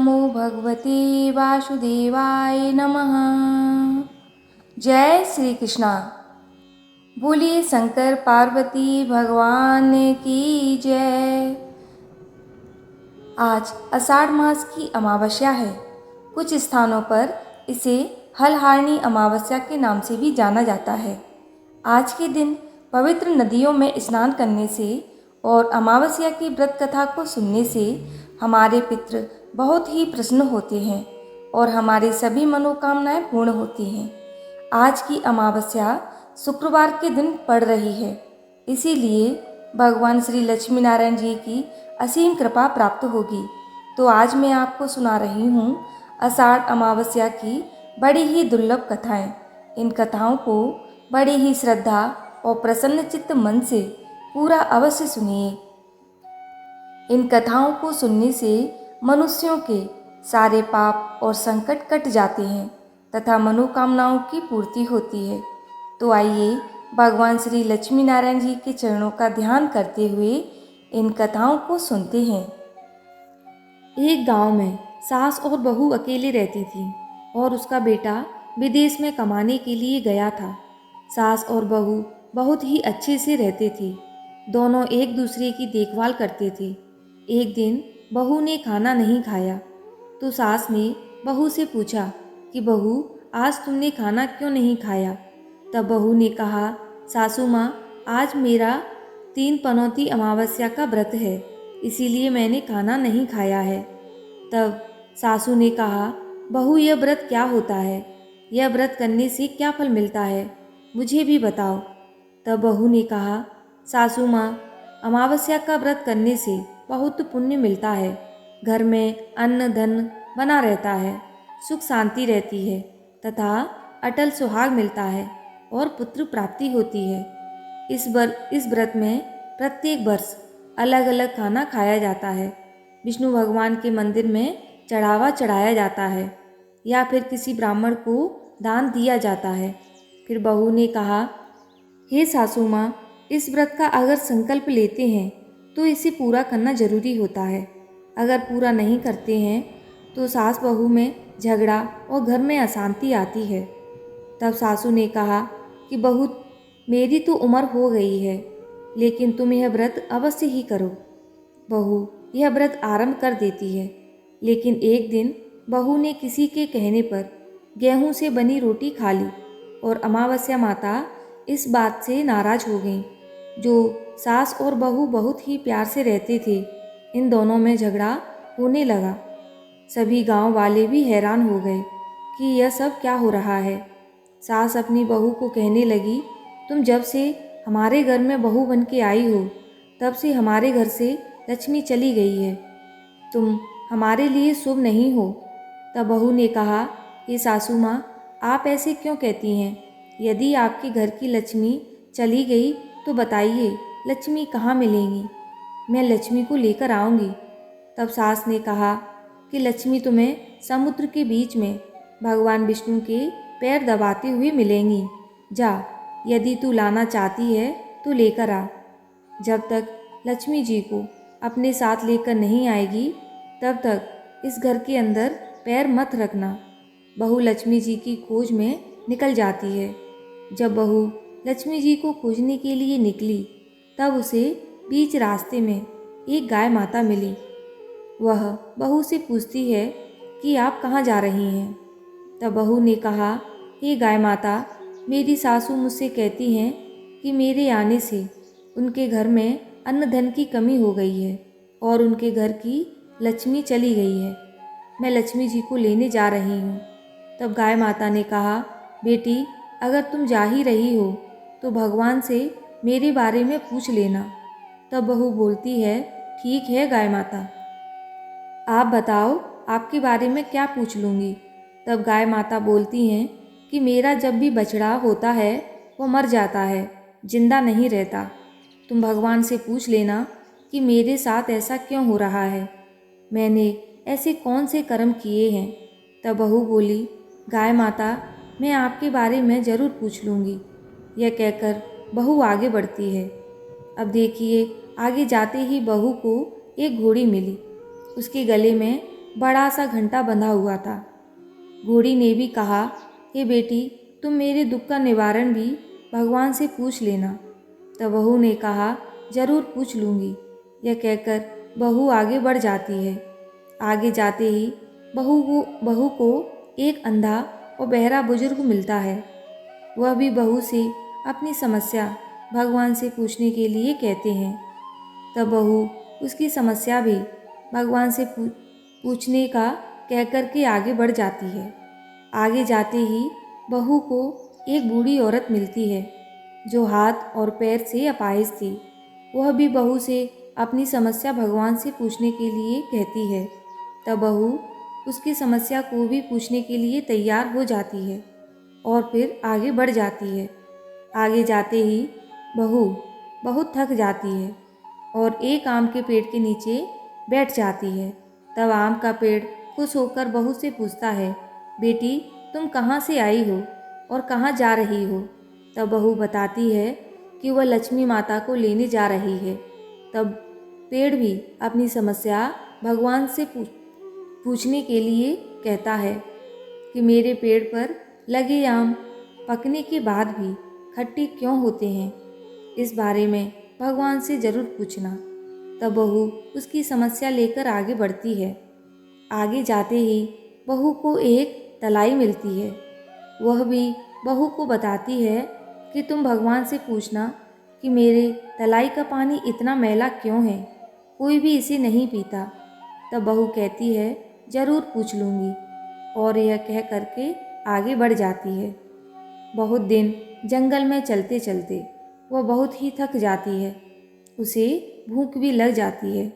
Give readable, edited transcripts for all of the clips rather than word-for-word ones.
नमो भगवते वासुदेवाय नमः। जय श्री कृष्णा। बोलिए शंकर पार्वती भगवान की जय। आज आषाढ़ मास की अमावस्या है। कुछ स्थानों पर इसे हलहारणी अमावस्या के नाम से भी जाना जाता है। आज के दिन पवित्र नदियों में स्नान करने से और अमावस्या की व्रत कथा को सुनने से हमारे पितृ बहुत ही प्रसन्न होते हैं और हमारी सभी मनोकामनाएं पूर्ण होती हैं। आज की अमावस्या शुक्रवार के दिन पड़ रही है, इसीलिए भगवान श्री लक्ष्मी नारायण जी की असीम कृपा प्राप्त होगी। तो आज मैं आपको सुना रही हूँ आषाढ़ अमावस्या की बड़ी ही दुर्लभ कथाएं। इन कथाओं को बड़ी ही श्रद्धा और प्रसन्न चित्त मन से पूरा अवश्य सुनिए। इन कथाओं को सुनने से मनुष्यों के सारे पाप और संकट कट जाते हैं तथा मनोकामनाओं की पूर्ति होती है। तो आइए भगवान श्री लक्ष्मी नारायण जी के चरणों का ध्यान करते हुए इन कथाओं को सुनते हैं। एक गांव में सास और बहू अकेले रहती थी और उसका बेटा विदेश में कमाने के लिए गया था। सास और बहू बहुत ही अच्छे से रहते थे। दोनों एक दूसरे की देखभाल करते थे। एक दिन बहू ने खाना नहीं खाया तो सास ने बहू से पूछा कि बहू, आज तुमने खाना क्यों नहीं खाया? तब बहू ने कहा, सासू माँ, आज मेरा 3 पनौती अमावस्या का व्रत है, इसीलिए मैंने खाना नहीं खाया है। तब सासू ने कहा, बहू, यह व्रत क्या होता है? यह व्रत करने से क्या फल मिलता है? मुझे भी बताओ। तब बहू ने कहा, सासू माँ, अमावस्या का व्रत करने से बहुत पुण्य मिलता है। घर में अन्न धन बना रहता है, सुख शांति रहती है तथा अटल सुहाग मिलता है और पुत्र प्राप्ति होती है। इस व्रत में प्रत्येक वर्ष अलग अलग खाना खाया जाता है। विष्णु भगवान के मंदिर में चढ़ावा चढ़ाया जाता है या फिर किसी ब्राह्मण को दान दिया जाता है। फिर बहू ने कहा, हे सासू माँ, इस व्रत का अगर संकल्प लेते हैं तो इसे पूरा करना जरूरी होता है। अगर पूरा नहीं करते हैं तो सास बहू में झगड़ा और घर में अशांति आती है। तब सासू ने कहा कि बहू, मेरी तो उम्र हो गई है, लेकिन तुम यह व्रत अवश्य ही करो। बहू यह व्रत आरंभ कर देती है, लेकिन एक दिन बहू ने किसी के कहने पर गेहूं से बनी रोटी खा ली और अमावस्या माता इस बात से नाराज हो गईं। जो सास और बहू बहुत ही प्यार से रहते थे, इन दोनों में झगड़ा होने लगा। सभी गांव वाले भी हैरान हो गए कि यह सब क्या हो रहा है। सास अपनी बहू को कहने लगी, तुम जब से हमारे घर में बहू बन के आई हो, तब से हमारे घर से लक्ष्मी चली गई है। तुम हमारे लिए शुभ नहीं हो। तब बहू ने कहा, ये सासू माँ, आप ऐसे क्यों कहती हैं? यदि आपके घर की लक्ष्मी चली गई तो बताइए, लक्ष्मी कहाँ मिलेंगी? मैं लक्ष्मी को लेकर आऊँगी। तब सास ने कहा कि लक्ष्मी तुम्हें समुद्र के बीच में भगवान विष्णु के पैर दबाते हुए मिलेंगी। जा, यदि तू लाना चाहती है तो लेकर आ। जब तक लक्ष्मी जी को अपने साथ लेकर नहीं आएगी, तब तक इस घर के अंदर पैर मत रखना। बहू लक्ष्मी जी की खोज में निकल जाती है। जब बहू लक्ष्मी जी को खोजने के लिए निकली, तब उसे बीच रास्ते में एक गाय माता मिली। वह बहू से पूछती है कि आप कहाँ जा रही हैं? तब बहू ने कहा, हे गाय माता, मेरी सासू मुझसे कहती हैं कि मेरे आने से उनके घर में अन्न धन की कमी हो गई है और उनके घर की लक्ष्मी चली गई है। मैं लक्ष्मी जी को लेने जा रही हूँ। तब गाय माता ने कहा, बेटी, अगर तुम जा ही रही हो तो भगवान से मेरे बारे में पूछ लेना। तब बहू बोलती है, ठीक है गाय माता, आप बताओ, आपके बारे में क्या पूछ लूँगी। तब गाय माता बोलती हैं कि मेरा जब भी बछड़ा होता है वो मर जाता है, जिंदा नहीं रहता। तुम भगवान से पूछ लेना कि मेरे साथ ऐसा क्यों हो रहा है, मैंने ऐसे कौन से कर्म किए हैं। तब बहू बोली, गाय माता, मैं आपके बारे में ज़रूर पूछ लूँगी। यह कहकर बहू आगे बढ़ती है। अब देखिए, आगे जाते ही बहू को एक घोड़ी मिली। उसके गले में बड़ा सा घंटा बंधा हुआ था। घोड़ी ने भी कहा, हे बेटी, तुम मेरे दुख का निवारण भी भगवान से पूछ लेना। तब बहू ने कहा, जरूर पूछ लूँगी। यह कहकर बहू आगे बढ़ जाती है। आगे जाते ही बहू को एक अंधा और बहरा बुजुर्ग मिलता है। वह भी बहू से अपनी समस्या भगवान से पूछने के लिए कहते हैं। तब बहू उसकी समस्या भी भगवान से पूछने का कह कर के आगे बढ़ जाती है। आगे जाते ही बहू को एक बूढ़ी औरत मिलती है जो हाथ और पैर से अपाहिज थी। वह भी बहू से अपनी समस्या भगवान से पूछने के लिए कहती है। तब बहू उसकी समस्या को भी पूछने के लिए तैयार हो जाती है और फिर आगे बढ़ जाती है। आगे जाते ही बहू बहुत थक जाती है और एक आम के पेड़ के नीचे बैठ जाती है। तब आम का पेड़ खुश होकर बहू से पूछता है, बेटी, तुम कहाँ से आई हो और कहाँ जा रही हो? तब बहू बताती है कि वह लक्ष्मी माता को लेने जा रही है। तब पेड़ भी अपनी समस्या भगवान से पूछने के लिए कहता है कि मेरे पेड़ पर लगे आम पकने के बाद भी खट्टे क्यों होते हैं, इस बारे में भगवान से ज़रूर पूछना। तब बहू उसकी समस्या लेकर आगे बढ़ती है। आगे जाते ही बहू को एक तलाई मिलती है। वह भी बहू को बताती है कि तुम भगवान से पूछना कि मेरे तलाई का पानी इतना मैला क्यों है, कोई भी इसे नहीं पीता। तब बहू कहती है, ज़रूर पूछ लूँगी, और यह कह करके आगे बढ़ जाती है। बहुत दिन जंगल में चलते चलते वह बहुत ही थक जाती है। उसे भूख भी लग जाती है,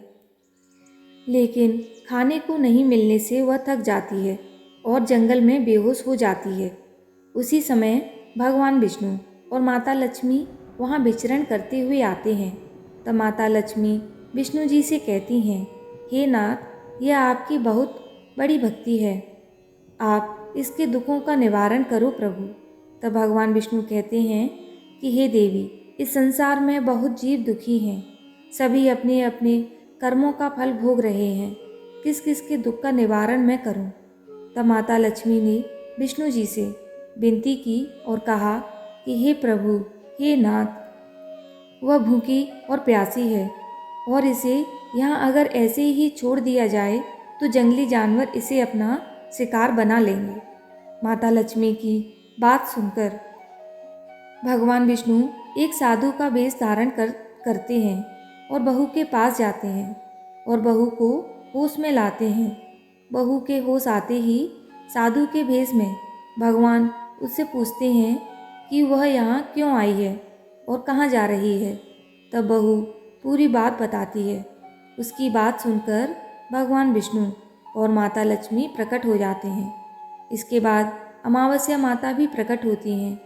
लेकिन खाने को नहीं मिलने से वह थक जाती है और जंगल में बेहोश हो जाती है। उसी समय भगवान विष्णु और माता लक्ष्मी वहाँ विचरण करते हुए आते हैं। तब माता लक्ष्मी विष्णु जी से कहती हैं, हे नाथ, यह आपकी बहुत बड़ी भक्ति है, आप इसके दुखों का निवारण करो प्रभु। तब भगवान विष्णु कहते हैं कि हे देवी, इस संसार में बहुत जीव दुखी हैं, सभी अपने अपने कर्मों का फल भोग रहे हैं, किस किस के दुख का निवारण मैं करूं? तब माता लक्ष्मी ने विष्णु जी से विनती की और कहा कि हे प्रभु, हे नाथ, वह भूखी और प्यासी है और इसे यहाँ अगर ऐसे ही छोड़ दिया जाए तो जंगली जानवर इसे अपना शिकार बना लेंगे। माता लक्ष्मी की बात सुनकर भगवान विष्णु एक साधु का वेश धारण करते हैं और बहू के पास जाते हैं और बहू को होश में लाते हैं। बहू के होश आते ही साधु के भेष में भगवान उससे पूछते हैं कि वह यहाँ क्यों आई है और कहाँ जा रही है। तब बहू पूरी बात बताती है। उसकी बात सुनकर भगवान विष्णु और माता लक्ष्मी प्रकट हो जाते हैं। इसके बाद अमावस्या माता भी प्रकट होती हैं।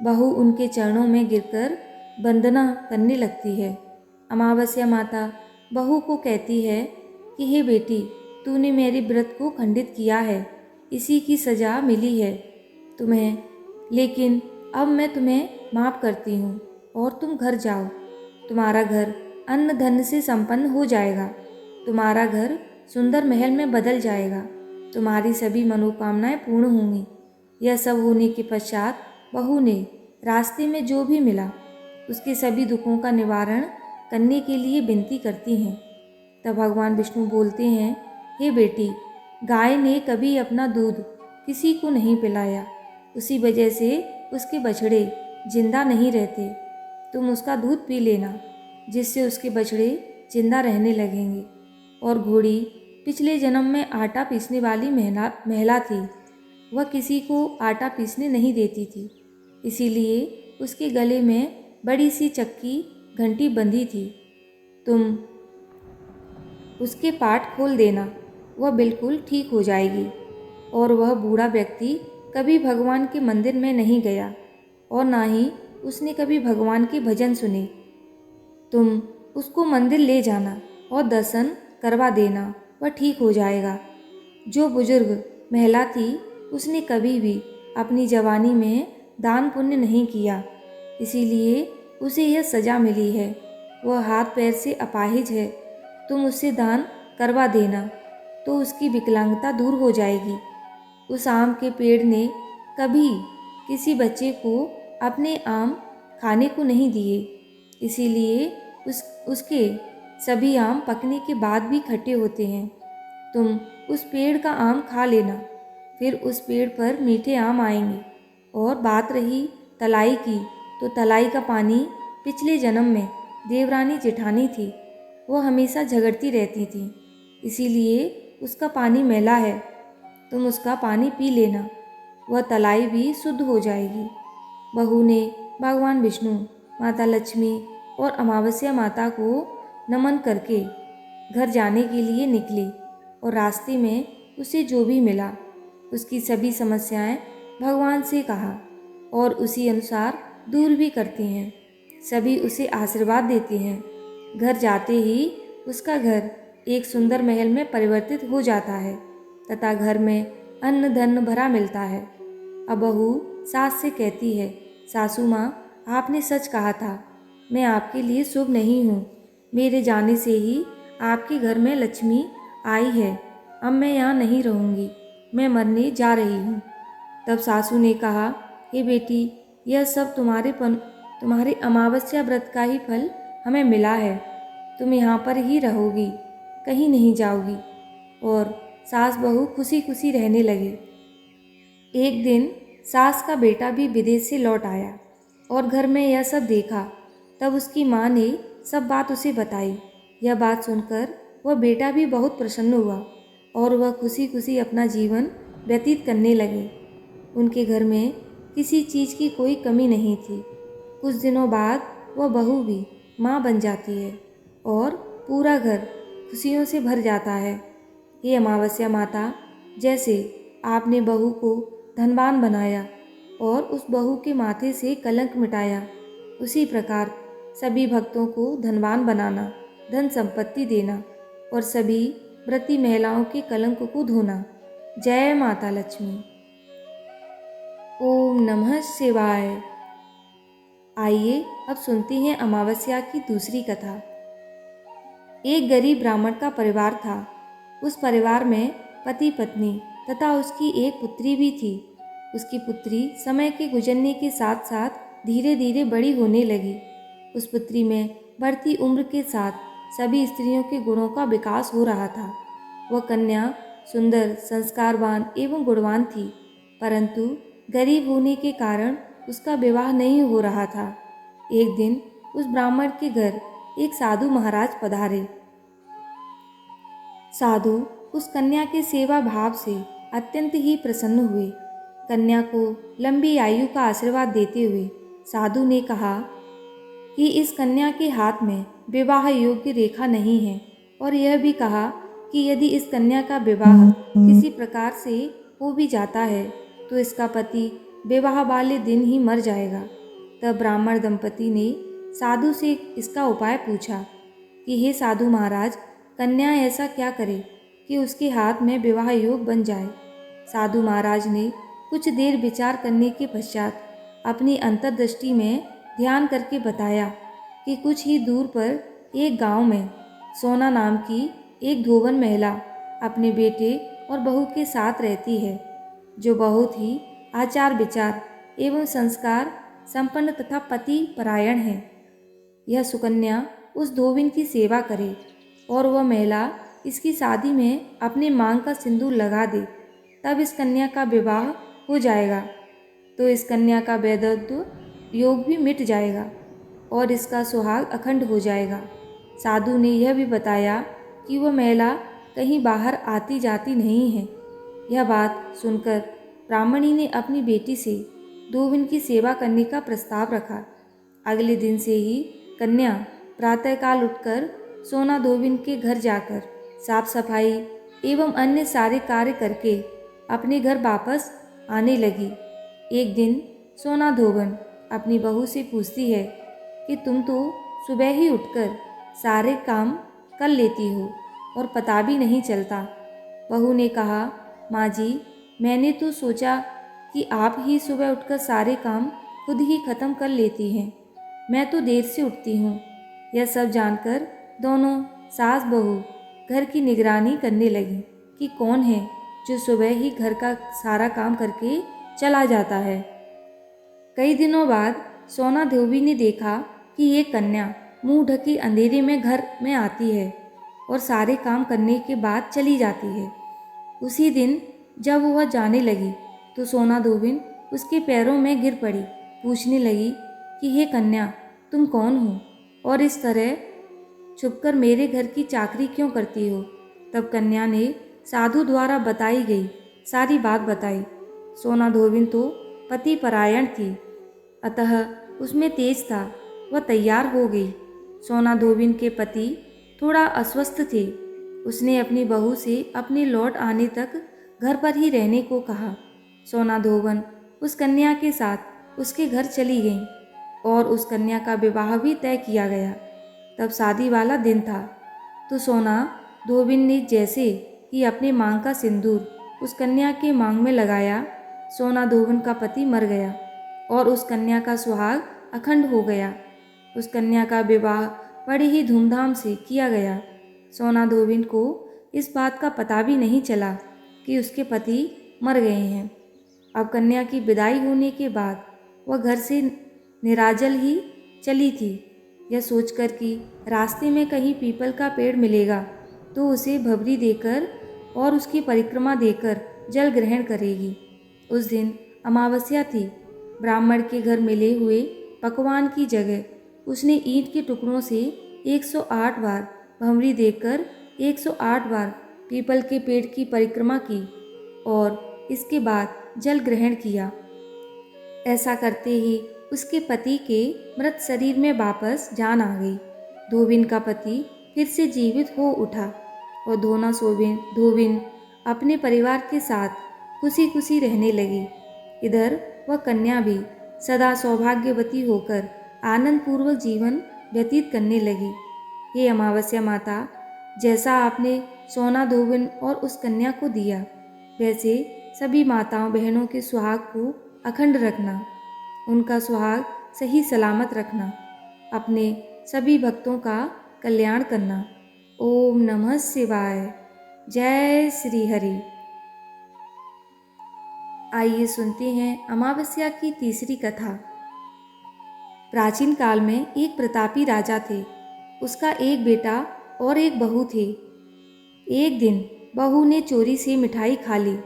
बहू उनके चरणों में गिरकर वंदना करने लगती है। अमावस्या माता बहू को कहती है कि हे बेटी, तूने मेरे व्रत को खंडित किया है, इसी की सज़ा मिली है तुम्हें, लेकिन अब मैं तुम्हें माफ़ करती हूँ और तुम घर जाओ। तुम्हारा घर अन्न धन से संपन्न हो जाएगा, तुम्हारा घर सुंदर महल में बदल जाएगा, तुम्हारी सभी मनोकामनाएं पूर्ण होंगी। यह सब होने के पश्चात बहू ने रास्ते में जो भी मिला उसके सभी दुखों का निवारण करने के लिए विनती करती हैं। तब भगवान विष्णु बोलते हैं, हे बेटी, गाय ने कभी अपना दूध किसी को नहीं पिलाया, उसी वजह से उसके बछड़े जिंदा नहीं रहते। तुम उसका दूध पी लेना, जिससे उसके बछड़े जिंदा रहने लगेंगे। और घोड़ी पिछले जन्म में आटा पीसने वाली महिला थी। वह किसी को आटा पीसने नहीं देती थी, इसीलिए उसके गले में बड़ी सी चक्की घंटी बंधी थी। तुम उसके पाट खोल देना, वह बिल्कुल ठीक हो जाएगी। और वह बूढ़ा व्यक्ति कभी भगवान के मंदिर में नहीं गया और ना ही उसने कभी भगवान के भजन सुने। तुम उसको मंदिर ले जाना और दर्शन करवा देना, वह ठीक हो जाएगा। जो बुजुर्ग महिला थी उसने कभी भी अपनी जवानी में दान पुण्य नहीं किया, इसीलिए उसे यह सज़ा मिली है। वह हाथ पैर से अपाहिज है, तुम उससे दान करवा देना। तो उसकी विकलांगता दूर हो जाएगी। उस आम के पेड़ ने कभी किसी बच्चे को अपने आम खाने को नहीं दिए, इसीलिए उसके सभी आम पकने के बाद भी खट्टे होते हैं। तुम उस पेड़ का आम खा लेना, फिर उस पेड़ पर मीठे आम आएंगे। और बात रही तलाई की, तो तलाई का पानी पिछले जन्म में देवरानी जेठानी थी, वह हमेशा झगड़ती रहती थी, इसीलिए उसका पानी मैला है। तुम उसका पानी पी लेना, वह तलाई भी शुद्ध हो जाएगी। बहू ने भगवान विष्णु, माता लक्ष्मी और अमावस्या माता को नमन करके घर जाने के लिए निकली और रास्ते में उसे जो भी मिला उसकी सभी समस्याएं भगवान से कहा और उसी अनुसार दूर भी करते हैं। सभी उसे आशीर्वाद देते हैं। घर जाते ही उसका घर एक सुंदर महल में परिवर्तित हो जाता है तथा घर में अन्न धन भरा मिलता है। अब बहू सास से कहती है, सासू माँ, आपने सच कहा था, मैं आपके लिए शुभ नहीं हूँ। मेरे जाने से ही आपके घर में लक्ष्मी आई है। अब मैं यहाँ नहीं रहूँगी, मैं मरने जा रही हूँ। तब सासू ने कहा, हे बेटी, यह सब तुम्हारे अमावस्या व्रत का ही फल हमें मिला है। तुम यहाँ पर ही रहोगी, कहीं नहीं जाओगी। और सास बहू खुशी खुशी रहने लगे। एक दिन सास का बेटा भी विदेश से लौट आया और घर में यह सब देखा। तब उसकी माँ ने सब बात उसे बताई। यह बात सुनकर वह बेटा भी बहुत प्रसन्न हुआ और वह खुशी खुशी अपना जीवन व्यतीत करने लगे। उनके घर में किसी चीज़ की कोई कमी नहीं थी। कुछ दिनों बाद वह बहू भी माँ बन जाती है और पूरा घर खुशियों से भर जाता है। हे अमावस्या माता, जैसे आपने बहू को धनवान बनाया और उस बहू के माथे से कलंक मिटाया, उसी प्रकार सभी भक्तों को धनवान बनाना, धन संपत्ति देना और सभी व्रती महिलाओं के कलंक को धोना। जय माता लक्ष्मी। ओम नमः शिवाय। आइए अब सुनते हैं अमावस्या की दूसरी कथा। एक गरीब ब्राह्मण का परिवार था। उस परिवार में पति पत्नी तथा उसकी एक पुत्री भी थी। उसकी पुत्री समय के गुजरने के साथ साथ धीरे धीरे बड़ी होने लगी। उस पुत्री में बढ़ती उम्र के साथ सभी स्त्रियों के गुणों का विकास हो रहा था। वह कन्या सुंदर, संस्कारवान एवं गुणवान थी, परंतु गरीब होने के कारण उसका विवाह नहीं हो रहा था। एक दिन उस ब्राह्मण के घर एक साधु महाराज पधारे। साधु उस कन्या के सेवा भाव से अत्यंत ही प्रसन्न हुए। कन्या को लंबी आयु का आशीर्वाद देते हुए साधु ने कहा कि इस कन्या के हाथ में विवाह योग्य रेखा नहीं है और यह भी कहा कि यदि इस कन्या का विवाह किसी प्रकार से हो भी जाता है तो इसका पति विवाह वाले दिन ही मर जाएगा। तब ब्राह्मण दंपति ने साधु से इसका उपाय पूछा कि हे साधु महाराज, कन्या ऐसा क्या करे कि उसके हाथ में विवाह योग बन जाए। साधु महाराज ने कुछ देर विचार करने के पश्चात अपनी अंतर्दृष्टि में ध्यान करके बताया कि कुछ ही दूर पर एक गांव में सोना नाम की एक धोबन महिला अपने बेटे और बहू के साथ रहती है, जो बहुत ही आचार विचार एवं संस्कार संपन्न तथा पति परायण है। यह सुकन्या उस धोबिन की सेवा करे और वह महिला इसकी शादी में अपने मांग का सिंदूर लगा दे, तब इस कन्या का विवाह हो जाएगा। तो इस कन्या का वैधव्य योग भी मिट जाएगा और इसका सुहाग अखंड हो जाएगा। साधु ने यह भी बताया कि वह महिला कहीं बाहर आती जाती नहीं है। यह बात सुनकर ब्राह्मणी ने अपनी बेटी से धोबिन की सेवा करने का प्रस्ताव रखा। अगले दिन से ही कन्या प्रातःकाल उठकर सोना धोबिन के घर जाकर साफ सफाई एवं अन्य सारे कार्य करके अपने घर वापस आने लगी। एक दिन सोना धोबन अपनी बहू से पूछती है कि तुम तो सुबह ही उठकर सारे काम कर लेती हो और पता भी नहीं चलता। बहू ने कहा, माँ जी, मैंने तो सोचा कि आप ही सुबह उठकर सारे काम खुद ही खत्म कर लेती हैं। मैं तो देर से उठती हूँ। यह सब जानकर दोनों सास बहू घर की निगरानी करने लगी। कि कौन है जो सुबह ही घर का सारा काम करके चला जाता है। कई दिनों बाद सोना धोबी ने देखा कि एक कन्या मुंह ढकी अंधेरे में घर में आती है और सारे काम करने के बाद चली जाती है। उसी दिन जब वह जाने लगी तो सोना धोबिन उसके पैरों में गिर पड़ी, पूछने लगी कि हे कन्या, तुम कौन हो और इस तरह छुपकर मेरे घर की चाकरी क्यों करती हो। तब कन्या ने साधु द्वारा बताई गई सारी बात बताई। सोना धोबिन तो पति परायण थी, अतः उसमें तेज था। वह तैयार हो गई। सोना धोबिन के पति थोड़ा अस्वस्थ थे। उसने अपनी बहू से अपने लौट आने तक घर पर ही रहने को कहा। सोना धोबन उस कन्या के साथ उसके घर चली गई और उस कन्या का विवाह भी तय किया गया। तब शादी वाला दिन था तो सोना धोबिन ने जैसे ही अपने मांग का सिंदूर उस कन्या के मांग में लगाया, सोना धोबिन का पति मर गया और उस कन्या का सुहाग अखंड हो गया। उस कन्या का विवाह बड़े ही धूमधाम से किया गया। सोना धोबिन को इस बात का पता भी नहीं चला कि उसके पति मर गए हैं। अब कन्या की विदाई होने के बाद वह घर से निराजल ही चली थी, यह सोचकर कि रास्ते में कहीं पीपल का पेड़ मिलेगा तो उसे भभरी देकर और उसकी परिक्रमा देकर जल ग्रहण करेगी। उस दिन अमावस्या थी। ब्राह्मण के घर मिले हुए पकवान की जगह उसने ईंट के टुकड़ों से 108 बार भमरी देकर 108 बार पीपल के पेड़ की परिक्रमा की और इसके बाद जल ग्रहण किया। ऐसा करते ही उसके पति के मृत शरीर में वापस जान आ गई। धोबिन का पति फिर से जीवित हो उठा और धोबिन अपने परिवार के साथ खुशी खुशी रहने लगी। इधर वह कन्या भी सदा सौभाग्यवती होकर आनंद पूर्वक जीवन व्यतीत करने लगी। हे अमावस्या माता, जैसा आपने सोना धोबिन और उस कन्या को दिया, वैसे सभी माताओं बहनों के सुहाग को अखंड रखना, उनका सुहाग सही सलामत रखना, अपने सभी भक्तों का कल्याण करना। ओम नमः शिवाय। जय श्री हरि। आइए सुनते हैं अमावस्या की तीसरी कथा। प्राचीन काल में एक प्रतापी राजा थे। उसका एक बेटा और एक बहू थे। एक दिन बहू ने चोरी से मिठाई खा ली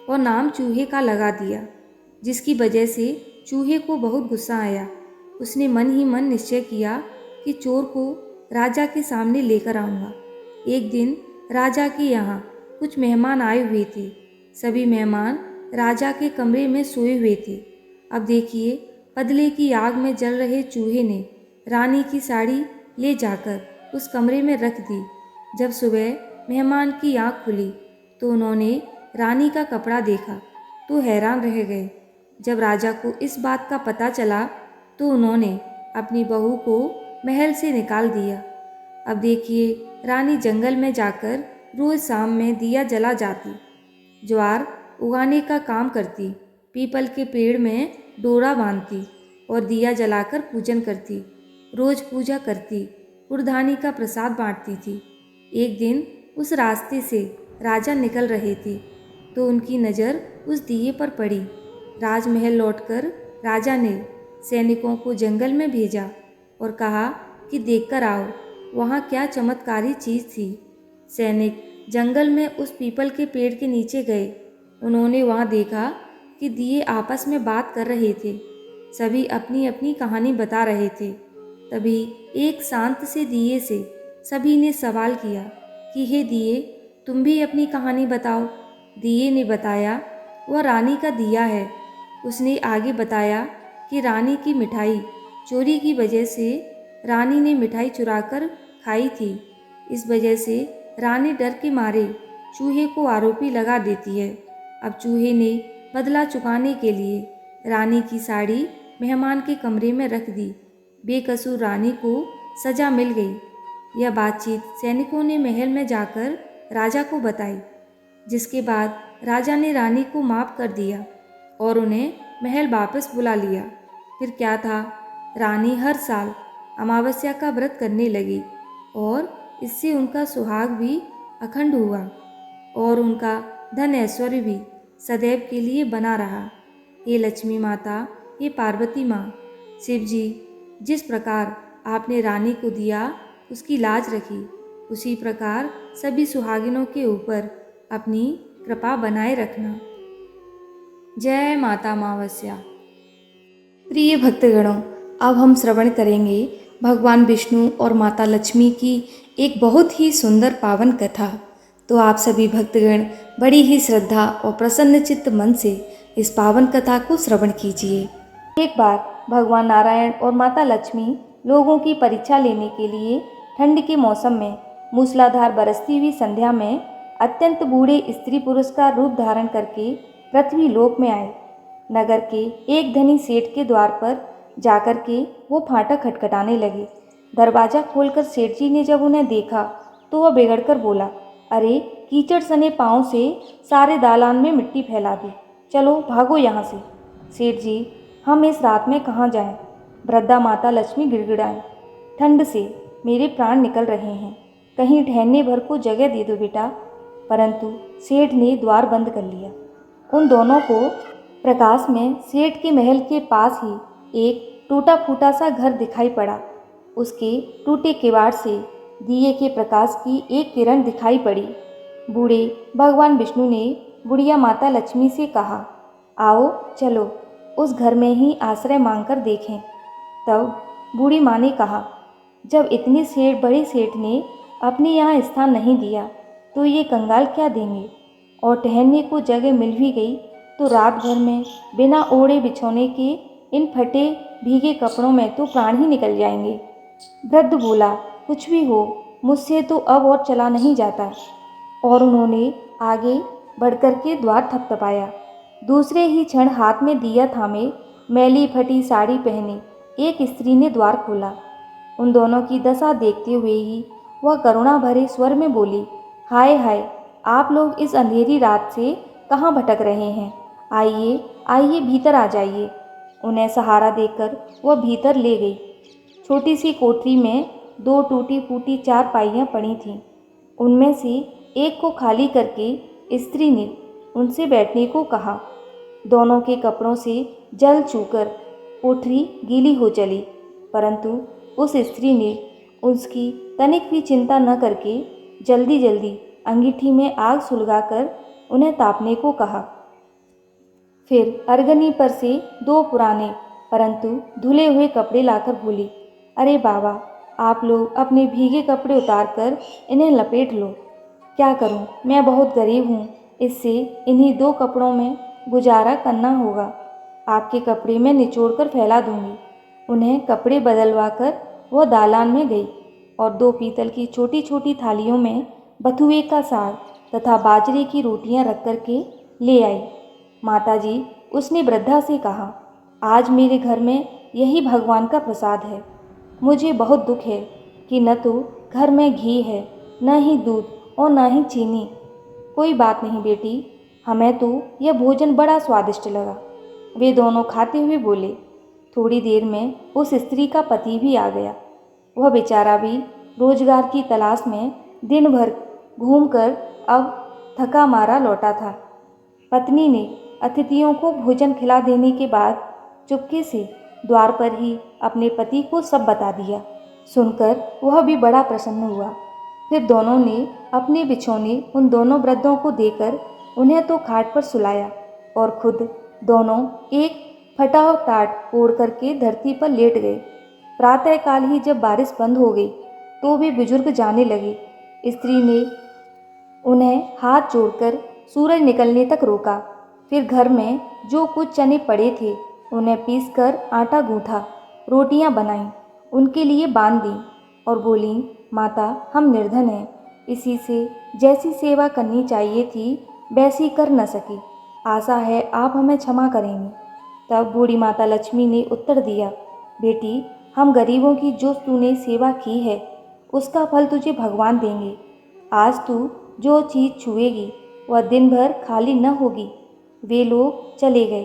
और नाम चूहे का लगा दिया, जिसकी वजह से चूहे को बहुत गुस्सा आया। उसने मन ही मन निश्चय किया कि चोर को राजा के सामने लेकर आऊँगा। एक दिन राजा के यहाँ कुछ मेहमान आए हुए थे। सभी मेहमान राजा के कमरे में सोए हुए थे। अब देखिए, पदले की आग में जल रहे चूहे ने रानी की साड़ी ले जाकर उस कमरे में रख दी। जब सुबह मेहमान की आँख खुली तो उन्होंने रानी का कपड़ा देखा तो हैरान रह गए। जब राजा को इस बात का पता चला तो उन्होंने अपनी बहू को महल से निकाल दिया। अब देखिए, रानी जंगल में जाकर रोज शाम में दिया जला जाती, ज्वार उगाने का काम करती, पीपल के पेड़ में डोरा बांधती और दिया जलाकर पूजन करती, रोज पूजा करती, कुर्धानी का प्रसाद बांटती थी। एक दिन उस रास्ते से राजा निकल रहे थे तो उनकी नज़र उस दिए पर पड़ी। राजमहल लौटकर राजा ने सैनिकों को जंगल में भेजा और कहा कि देखकर आओ वहाँ क्या चमत्कारी चीज़ थी। सैनिक जंगल में उस पीपल के पेड़ के नीचे गए। उन्होंने वहाँ देखा कि दिए आपस में बात कर रहे थे। सभी अपनी अपनी कहानी बता रहे थे। तभी एक शांत से दिए से सभी ने सवाल किया कि हे दिए, तुम भी अपनी कहानी बताओ। दिए ने बताया वह रानी का दिया है। उसने आगे बताया कि रानी की मिठाई चोरी की वजह से रानी ने मिठाई चुराकर खाई थी। इस वजह से रानी डर के मारे चूहे को आरोपी लगा देती है। अब चूहे ने बदला चुकाने के लिए रानी की साड़ी मेहमान के कमरे में रख दी। बेकसूर रानी को सजा मिल गई। यह बातचीत सैनिकों ने महल में जाकर राजा को बताई, जिसके बाद राजा ने रानी को माफ़ कर दिया और उन्हें महल वापस बुला लिया। फिर क्या था, रानी हर साल अमावस्या का व्रत करने लगी और इससे उनका सुहाग भी अखंड हुआ। और उनका धन ऐश्वर्य भी सदैव के लिए बना रहा। हे लक्ष्मी माता, हे पार्वती माँ, शिव जी, जिस प्रकार आपने रानी को दिया उसकी लाज रखी, उसी प्रकार सभी सुहागिनों के ऊपर अपनी कृपा बनाए रखना। जय माता अमावस्या। प्रिय भक्तगणों, अब हम श्रवण करेंगे भगवान विष्णु और माता लक्ष्मी की एक बहुत ही सुंदर पावन कथा। तो आप सभी भक्तगण बड़ी ही श्रद्धा और प्रसन्नचित्त मन से इस पावन कथा को श्रवण कीजिए। एक बार भगवान नारायण और माता लक्ष्मी लोगों की परीक्षा लेने के लिए ठंड के मौसम में मूसलाधार बरसती हुई संध्या में अत्यंत बूढ़े स्त्री पुरुष का रूप धारण करके पृथ्वी लोक में आए। नगर के एक धनी सेठ के द्वार पर जाकर के वो फाटक खटखटाने लगे। दरवाजा खोलकर सेठ जी ने जब उन्हें देखा तो वह बिगड़कर बोला, अरे कीचड़ सने पाँव से सारे दालान में मिट्टी फैला दी, चलो भागो यहाँ से। सेठ जी, हम इस रात में कहाँ जाएं? वृद्धा माता लक्ष्मी गिड़गिड़ाई, ठंड से मेरे प्राण निकल रहे हैं, कहीं ठहरने भर को जगह दे दो बेटा। परंतु सेठ ने द्वार बंद कर लिया। उन दोनों को प्रकाश में सेठ के महल के पास ही एक टूटा फूटा सा घर दिखाई पड़ा। उसके टूटे किवाड़ से दिए के प्रकाश की एक किरण दिखाई पड़ी। बूढ़े भगवान विष्णु ने बुढ़िया माता लक्ष्मी से कहा, आओ चलो उस घर में ही आश्रय मांगकर देखें। तब बूढ़ी माँ ने कहा, जब इतने बड़े सेठ ने अपने यहाँ स्थान नहीं दिया तो ये कंगाल क्या देंगे, और ठहरने को जगह मिल भी गई तो रात भर में बिना ओढ़े बिछोने के इन फटे भीगे कपड़ों में तो प्राण ही निकल जाएंगे। वृद्ध बोला, कुछ भी हो, मुझसे तो अब और चला नहीं जाता। और उन्होंने आगे बढ़कर के द्वार थपथपाया। दूसरे ही क्षण हाथ में दिया थामे, मैली फटी साड़ी पहने एक स्त्री ने द्वार खोला। उन दोनों की दशा देखते हुए ही वह करुणा भरे स्वर में बोली, हाय हाय, आप लोग इस अंधेरी रात से कहाँ भटक रहे हैं? आइए आइए, भीतर आ जाइए। उन्हें सहारा देकर वह भीतर ले गई। छोटी सी कोठरी में 2 टूटी फूटी चारपाइयाँ पड़ी थीं। उनमें से एक को खाली करके स्त्री ने उनसे बैठने को कहा। दोनों के कपड़ों से जल चूकर कोठरी गीली हो चली, परंतु उस स्त्री ने उसकी तनिक भी चिंता न करके जल्दी जल्दी अंगीठी में आग सुलगाकर उन्हें तापने को कहा। फिर अर्गनी पर से 2 पुराने परंतु धुले हुए कपड़े लाकर बोली, अरे बाबा, आप लोग अपने भीगे कपड़े उतारकर इन्हें लपेट लो। क्या करूं, मैं बहुत गरीब हूं, इससे इन्हीं 2 कपड़ों में गुजारा करना होगा। आपके कपड़े मैं निचोड़कर फैला दूंगी। उन्हें कपड़े बदलवा कर वह दालान में गई और 2 पीतल की छोटी छोटी थालियों में बथुए का साग तथा बाजरे की रोटियां रख कर के ले आई। माताजी, उसने वृद्धा से कहा, आज मेरे घर में यही भगवान का प्रसाद है। मुझे बहुत दुख है कि न तो घर में घी है, न ही दूध और न ही चीनी। कोई बात नहीं बेटी, हमें तो यह भोजन बड़ा स्वादिष्ट लगा। वे दोनों खाते हुए बोले। थोड़ी देर में उस स्त्री का पति भी आ गया। वह बेचारा भी रोजगार की तलाश में दिन भर घूमकर अब थका मारा लौटा था। पत्नी ने अतिथियों को भोजन खिला देने के बाद चुपके से द्वार पर ही अपने पति को सब बता दिया। सुनकर वह भी बड़ा प्रसन्न हुआ। फिर दोनों ने अपने बिछौने उन दोनों वृद्धों को देकर उन्हें तो खाट पर सुलाया और खुद दोनों एक फटा हुआ टाट ओढ़ करके धरती पर लेट गए। प्रातःकाल ही जब बारिश बंद हो गई तो वे बुजुर्ग जाने लगे। स्त्री ने उन्हें हाथ जोड़कर सूरज निकलने तक रोका। फिर घर में जो कुछ चने पड़े थे उन्हें पीसकर आटा गूंथा, रोटियां बनाईं, उनके लिए बांध दी और बोली, माता, हम निर्धन हैं, इसी से जैसी सेवा करनी चाहिए थी वैसी कर न सकी। आशा है आप हमें क्षमा करेंगे। तब बूढ़ी माता लक्ष्मी ने उत्तर दिया, बेटी, हम गरीबों की जो तूने सेवा की है उसका फल तुझे भगवान देंगे। आज तू जो चीज़ छुएगी वह दिन भर खाली न होगी। वे लोग चले गए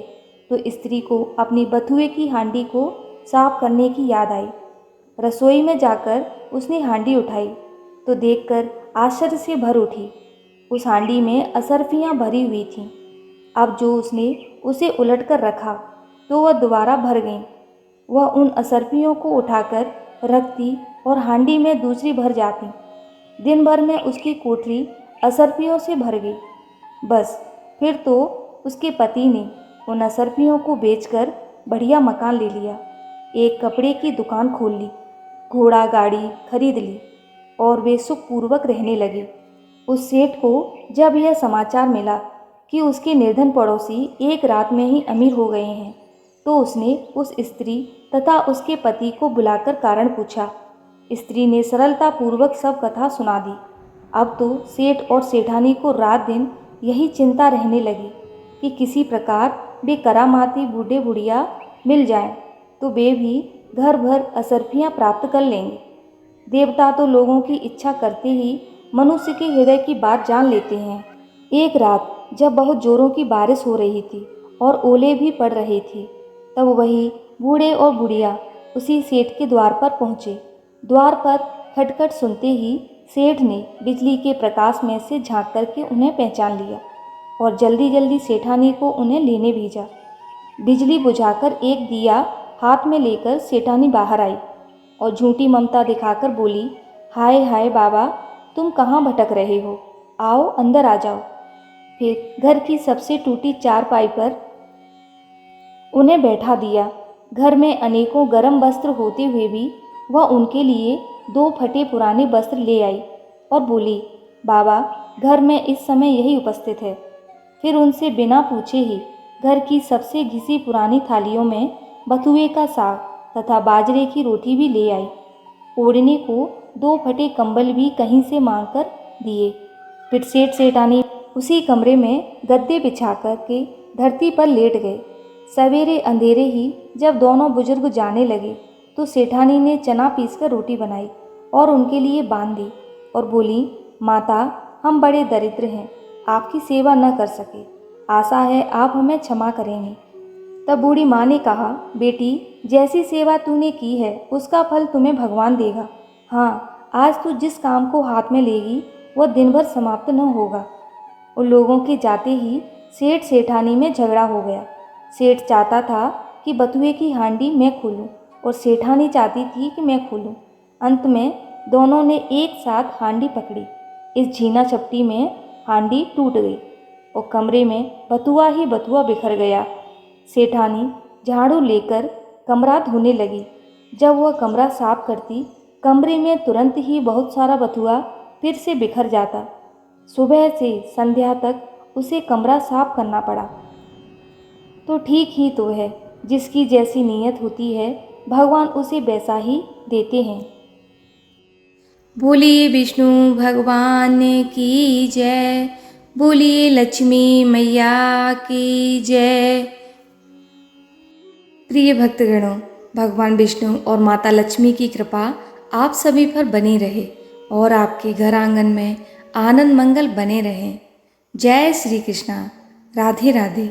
तो स्त्री को अपनी बथुए की हांडी को साफ करने की याद आई। रसोई में जाकर उसने हांडी उठाई तो देखकर आश्चर्य से भर उठी। उस हांडी में असरफियाँ भरी हुई थीं। अब जो उसने उसे उलटकर रखा तो वह दोबारा भर गईं। वह उन असरफियों को उठाकर रखती और हांडी में दूसरी भर जाती। दिन भर में उसकी कोठरी असरफियों से भर गई। बस फिर तो उसके पति ने उन असरफियों को बेचकर बढ़िया मकान ले लिया, एक कपड़े की दुकान खोल ली, घोड़ा गाड़ी खरीद ली और वे सुखपूर्वक रहने लगे। उस सेठ को जब यह समाचार मिला कि उसके निर्धन पड़ोसी एक रात में ही अमीर हो गए हैं, तो उसने उस स्त्री तथा उसके पति को बुलाकर कारण पूछा। स्त्री ने सरलतापूर्वक सब कथा सुना दी। अब तो सेठ और सेठानी को रात दिन यही चिंता रहने लगी कि किसी प्रकार वे करामाती बूढ़े बुढ़िया मिल जाएं, तो वे भी घर भर असरफियाँ प्राप्त कर लेंगे। देवता तो लोगों की इच्छा करते ही मनुष्य के हृदय की बात जान लेते हैं। एक रात जब बहुत जोरों की बारिश हो रही थी और ओले भी पड़ रहे थे, तब वही बूढ़े और बुढ़िया उसी सेठ के द्वार पर पहुँचे। द्वार पर खटखट सुनते ही सेठ ने बिजली के प्रकाश में से झांक करके उन्हें पहचान लिया और जल्दी जल्दी सेठानी को उन्हें लेने भेजा। बिजली बुझाकर एक दिया हाथ में लेकर सेठानी बाहर आई और झूठी ममता दिखाकर बोली, हाय हाय बाबा, तुम कहाँ भटक रहे हो? आओ अंदर आ जाओ। फिर घर की सबसे टूटी चारपाई पर उन्हें बैठा दिया। घर में अनेकों गर्म वस्त्र होते हुए भी वह उनके लिए 2 फटे पुराने वस्त्र ले आई और बोली, बाबा, घर में इस समय यही उपस्थित है। फिर उनसे बिना पूछे ही घर की सबसे घिसी पुरानी थालियों में बथुए का साग तथा बाजरे की रोटी भी ले आई। ओढ़ने को 2 फटे कंबल भी कहीं से मांग कर दिए। फिर सेठ सेठानी उसी कमरे में गद्दे बिछा कर के धरती पर लेट गए। सवेरे अंधेरे ही जब दोनों बुजुर्ग जाने लगे तो सेठानी ने चना पीसकर रोटी बनाई और उनके लिए बांध दी और बोली, माता, हम बड़े दरिद्र हैं, आपकी सेवा न कर सके। आशा है आप हमें क्षमा करेंगी। तब बूढ़ी माँ ने कहा, बेटी, जैसी सेवा तूने की है उसका फल तुम्हें भगवान देगा। हाँ, आज तू जिस काम को हाथ में लेगी वह दिन भर समाप्त न होगा। उन लोगों के जाते ही सेठ सेठानी में झगड़ा हो गया। सेठ चाहता था कि बथुए की हांडी मैं खोलूं और सेठानी चाहती थी कि मैं खोलूं। अंत में दोनों ने एक साथ हांडी पकड़ी। इस झीना झपटी में हांडी टूट गई और कमरे में बथुआ ही बथुआ बिखर गया। सेठानी झाड़ू लेकर कमरा धोने लगी। जब वह कमरा साफ करती, कमरे में तुरंत ही बहुत सारा बथुआ फिर से बिखर जाता। सुबह से संध्या तक उसे कमरा साफ करना पड़ा। तो ठीक ही तो है, जिसकी जैसी नीयत होती है भगवान उसे वैसा ही देते हैं। बोलिए विष्णु भगवान की जय, बोलिए लक्ष्मी मैया की जय। प्रिय भक्तगणों, भगवान विष्णु और माता लक्ष्मी की कृपा आप सभी पर बनी रहे और आपके घर आंगन में आनंद मंगल बने रहे। जय श्री कृष्णा। राधे राधे।